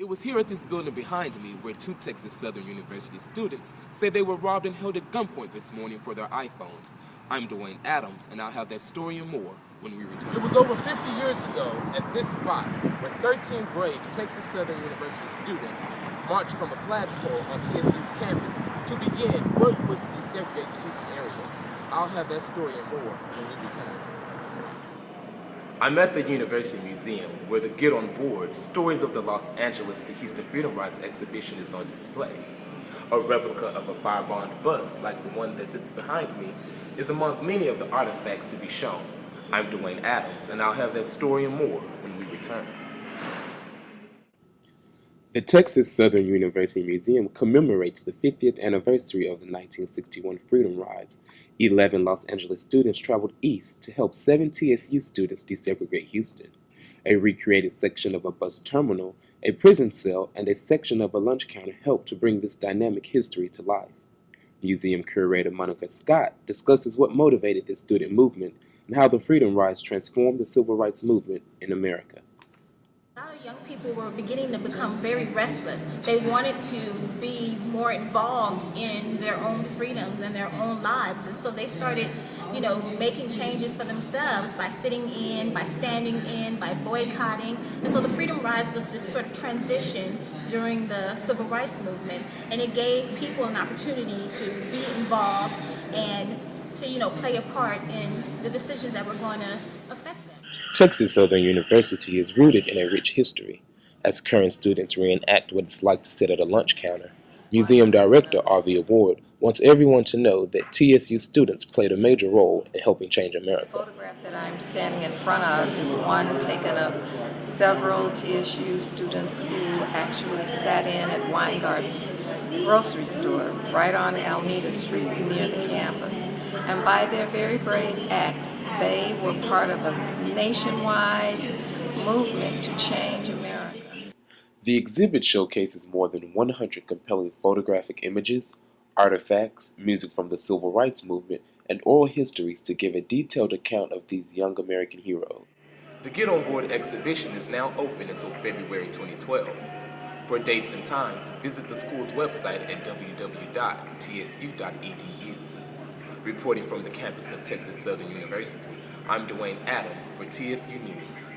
It was here at this building behind me where two Texas Southern University students say they were robbed and held at gunpoint this morning for their iPhones. I'm Dwayne Adams, and I'll have that story and more when we return. It was over 50 years ago at this spot where 13 brave Texas Southern University students marched from a flagpole on TSU's campus to begin work with desegregate the Houston area. I'll have that story and more when we return. I'm at the University Museum, where the Get On Board Stories of the Los Angeles to Houston Freedom Rides exhibition is on display. A replica of a firebombed bus, like the one that sits behind me, is among many of the artifacts to be shown. I'm Dwayne Adams, and I'll have that story and more when we return. The Texas Southern University Museum commemorates the 50th anniversary of the 1961 Freedom Rides. 11 Los Angeles students traveled east to help 7 TSU students desegregate Houston. A recreated section of a bus terminal, a prison cell, and a section of a lunch counter helped to bring this dynamic history to life. Museum curator Monica Scott discusses what motivated this student movement and how the Freedom Rides transformed the civil rights movement in America. A lot of young people were beginning to become very restless. They wanted to be more involved in their own freedoms and their own lives. And so they started, making changes for themselves by sitting in, by standing in, by boycotting. And so the Freedom Rides was this sort of transition during the civil rights movement. And it gave people an opportunity to be involved and to, play a part in the decisions that were going to affect them. Texas Southern University is rooted in a rich history. As current students reenact what it's like to sit at a lunch counter, Museum Director Arvia Ward wants everyone to know that TSU students played a major role in helping change America. The photograph that I'm standing in front of is one taken of several TSU students who actually sat in at Weingarten's grocery store right on Alameda Street near the campus. And by their very brave acts, they were part of a nationwide movement to change America. The exhibit showcases more than 100 compelling photographic images, artifacts, music from the civil rights movement, and oral histories to give a detailed account of these young American heroes. The Get On Board exhibition is now open until February 2012. For dates and times, visit the school's website at www.tsu.edu. Reporting from the campus of Texas Southern University, I'm Dwayne Adams for TSU News.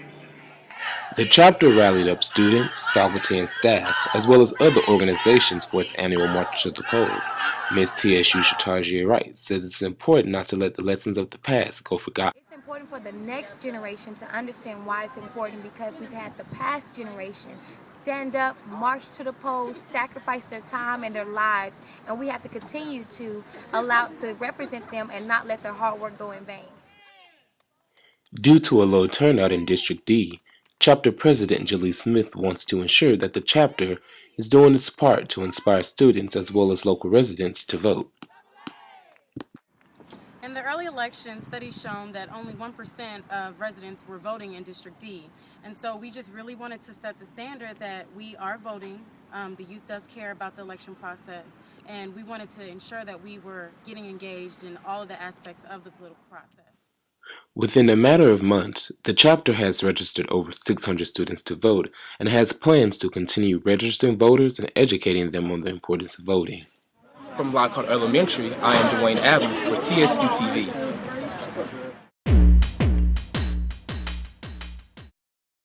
The chapter rallied up students, faculty, and staff, as well as other organizations for its annual March to the Polls. Ms. TSU Shatarjia Wright says it's important not to let the lessons of the past go forgotten. It's important for the next generation to understand why it's important, because we've had the past generation stand up, march to the polls, sacrifice their time and their lives, and we have to continue to allow to represent them and not let their hard work go in vain. Due to a low turnout in District D, Chapter President Jaleel Smith wants to ensure that the chapter is doing its part to inspire students as well as local residents to vote. In the early election, studies shown that only 1% of residents were voting in District D. And so we just really wanted to set the standard that we are voting. The youth does care about the election process. And we wanted to ensure that we were getting engaged in all of the aspects of the political process. Within a matter of months, the chapter has registered over 600 students to vote and has plans to continue registering voters and educating them on the importance of voting. From Lockhart Elementary, I am Dwayne Adams for TSU TV.